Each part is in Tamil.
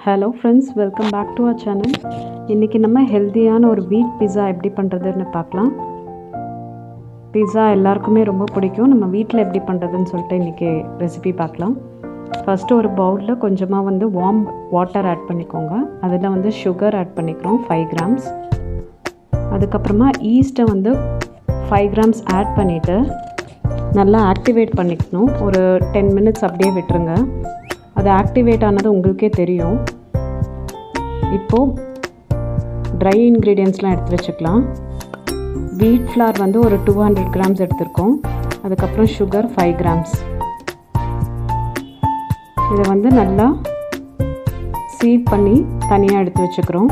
Hello friends, welcome back to our channel. இன்றைக்கி நம்ம ஹெல்த்தியான ஒரு வீட் பிஸா எப்படி பண்ணுறதுன்னு பார்க்கலாம். பிஸா எல்லாருக்குமே ரொம்ப பிடிக்கும். நம்ம வீட்டில் எப்படி பண்ணுறதுன்னு சொல்லிட்டு இன்றைக்கி ரெசிபி பார்க்கலாம். ஃபஸ்ட்டு ஒரு பவுலில் கொஞ்சமாக வார்ம் வாட்டர் ஆட் பண்ணிக்கோங்க. அதில் சுகர் ஆட் பண்ணிக்கிறோம் 5 கிராம்ஸ். அதுக்கப்புறமா ஈஸ்ட்டை 5 கிராம்ஸ் ஆட் பண்ணிவிட்டு நல்லா ஆக்டிவேட் பண்ணிக்கணும். ஒரு 10 மினிட்ஸ் அப்படியே விட்டுருங்க. அது ஆக்டிவேட் ஆனது உங்களுக்கே தெரியும். இப்போது ட்ரை இன்க்ரீடியன்ட்ஸ்லாம் எடுத்து வச்சுக்கலாம். வீட் ஃப்ளார் ஒரு 200 கிராம்ஸ் எடுத்திருக்கோம். அதுக்கப்புறம் சுகர் 5 கிராம்ஸ். இதை நல்லா சீவ் பண்ணி தனியாக எடுத்து வச்சுக்கிறோம்.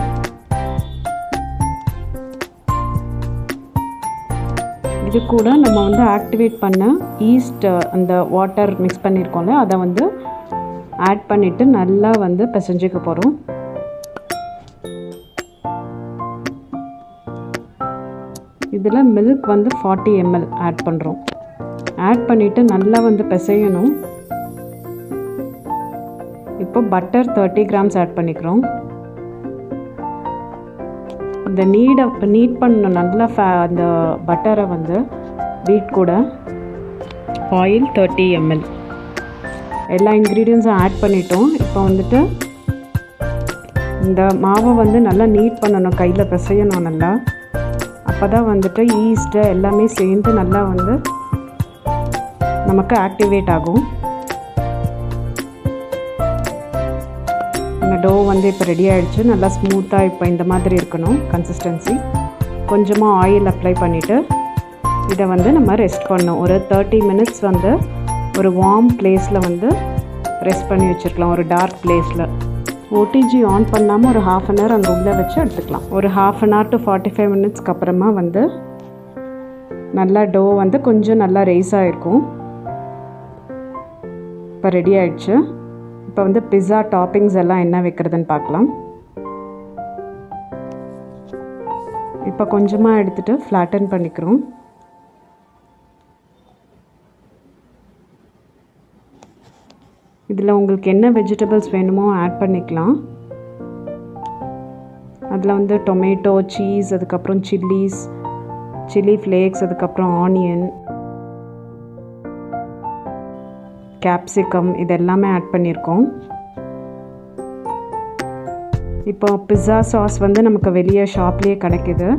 இது கூட நம்ம ஆக்டிவேட் பண்ண ஈஸ்ட் அந்த வாட்டர் மிக்ஸ் பண்ணியிருக்கோம்ல, அதை ஆட் பண்ணிவிட்டு நல்லா பிசைஞ்சிக்க போகிறோம். இதில் மில்க் 40 ml ஆட் பண்ணுறோம். ஆட் பண்ணிவிட்டு நல்லா பிசையணும். இப்போ பட்டர் 30 கிராம்ஸ் ஆட் பண்ணிக்கிறோம். இந்த நீட் பண்ணணும் நல்லா அந்த பட்டரை வீட் கூட. Oil 30 ml. எல்லா இன்க்ரீடியன்ஸும் ஆட் பண்ணிட்டோம். இப்போ இந்த மாவை நல்லா நீட் பண்ணணும், கையில் பிசையணும் நல்லா. அப்போ தான் ஈஸ்ட்டு எல்லாமே சேர்ந்து நல்லா நமக்கு ஆக்டிவேட் ஆகும். இந்த டோ இப்போ ரெடி ஆகிடுச்சு. நல்லா ஸ்மூத்தாக இப்போ இந்த மாதிரி இருக்கணும் கன்சிஸ்டன்சி. கொஞ்சமாக ஆயில் அப்ளை பண்ணிவிட்டு இதை நம்ம ரெஸ்ட் பண்ணணும். ஒரு 30 மினிட்ஸ் ஒரு வார்ம் பிளேஸில் ரெஸ்ட் பண்ணி வச்சுருக்கலாம், ஒரு டார்க் பிளேஸில். ஓடிஜி ஆன் பண்ணாமல் ஒரு 1/2 அன் ஹவர் அங்கே உள்ளே வச்சு எடுத்துக்கலாம். ஒரு 1/2 அன் ஹவர் டு 45 மினிட்ஸ்க்கு அப்புறமா நல்லா டோ கொஞ்சம் நல்லா ரைஸ் ஆகிருக்கும். இப்போ ரெடி ஆகிடுச்சு. இப்போ பிஸா டாப்பிங்ஸ் எல்லாம் என்ன வைக்கிறதுன்னு பார்க்கலாம். இப்போ கொஞ்சமாக எடுத்துகிட்டு ஃப்ளாட்டன் பண்ணிக்கிறோம். இதில் உங்களுக்கு என்ன வெஜிடபிள்ஸ் வேணுமோ ஆட் பண்ணிக்கலாம். அதில் டொமேட்டோ, சீஸ், அதுக்கப்புறம் சில்லி ஃப்ளேக்ஸ், அதுக்கப்புறம் ஆனியன், கேப்சிகம், இது எல்லாமே ஆட் பண்ணியிருக்கோம். இப்போ பிஸ்ஸா சாஸ் நமக்கு வெளியே ஷாப்லேயே கிடைக்கிது.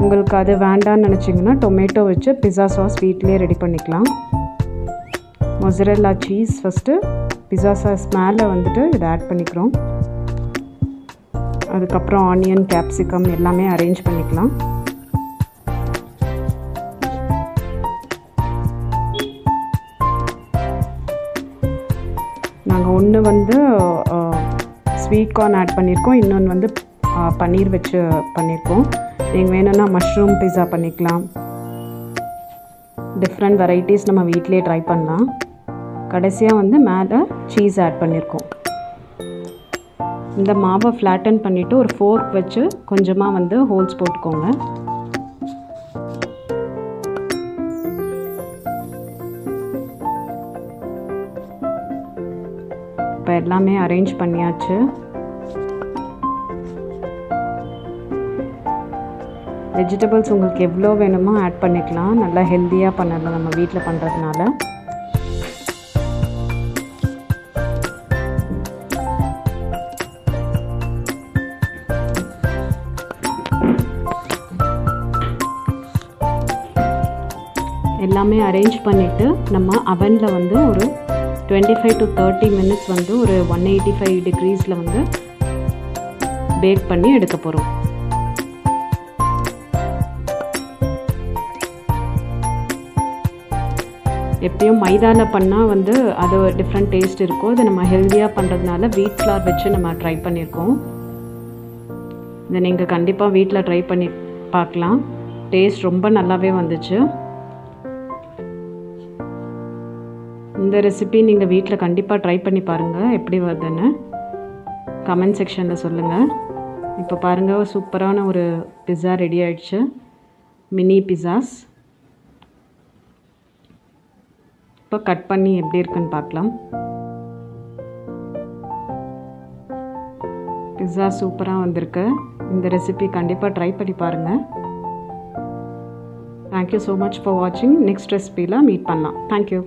உங்களுக்கு அது வேண்டான்னு நினச்சிங்கன்னா டொமேட்டோ வச்சு பிஸ்ஸா சாஸ் வீட்டிலே ரெடி பண்ணிக்கலாம். Mozzarella cheese first pizza sauce மேலே இதை ஆட் பண்ணிக்கிறோம். அதுக்கப்புறம் ஆனியன், கேப்சிகம் எல்லாமே அரேஞ்ச் பண்ணிக்கலாம். நாங்கள் ஒன்று ஸ்வீட் கார்ன் ஆட் பண்ணியிருக்கோம், இன்னொன்று பன்னீர் வச்சு பண்ணியிருக்கோம். நீங்கள் வேணும்னா மஷ்ரூம் பிஸ்ஸா பண்ணிக்கலாம். டிஃப்ரெண்ட் வெரைட்டிஸ் நம்ம வீட்டிலே ட்ரை பண்ணலாம். கடைசியாக மேலே சீஸ் ஆட் பண்ணியிருக்கோம். இந்த மாவை ஃப்ளாட்டன் பண்ணிவிட்டு ஒரு ஃபோர்க் வச்சு கொஞ்சமாக ஹோல்ஸ் போட்டுக்கோங்க. இப்போ எல்லாமே அரேஞ்ச் பண்ணியாச்சு. வெஜிடபிள்ஸ் உங்களுக்கு எவ்வளோ வேணுமோ ஆட் பண்ணிக்கலாம். நல்லா ஹெல்த்தியாக பண்ணலாம் நம்ம வீட்டில் பண்ணுறதுனால. எல்லாமே அரேஞ்ச் பண்ணிவிட்டு நம்ம அவனில் ஒரு 25 to 30 மினிட்ஸ் ஒரு 185 டிகிரீஸில் பேக் பண்ணி எடுக்க போகிறோம். எப்பயும் மைதாவில் பண்ணால் அது டிஃப்ரெண்ட் டேஸ்ட் இருக்கும். அது நம்ம ஹெல்த்தியாக பண்ணுறதுனால வீட் ஃப்ளார் வச்சு நம்ம ட்ரை பண்ணியிருக்கோம். இதை நீங்கள் கண்டிப்பாக வீட்டில் ட்ரை பண்ணி பார்க்கலாம். டேஸ்ட் ரொம்ப நல்லாவே வந்துச்சு. இந்த ரெசிபி நீங்கள் வீட்டில் கண்டிப்பாக ட்ரை பண்ணி பாருங்கள். எப்படி வருதுன்னு கமெண்ட் செக்ஷனில் சொல்லுங்கள். இப்போ பாருங்கள், சூப்பரான ஒரு பிஸ்ஸா ரெடி ஆகிடுச்சு. மினி பிஸ்ஸாஸ். இப்போ கட் பண்ணி எப்படி இருக்குன்னு பார்க்கலாம். பிஸ்ஸா சூப்பராக வந்திருக்கு. இந்த ரெசிபி கண்டிப்பாக ட்ரை பண்ணி பாருங்கள். தேங்க்யூ ஸோ மச் ஃபார் வாட்சிங். நெக்ஸ்ட் ரெசிபியில் மீட் பண்ணலாம். தேங்க்யூ.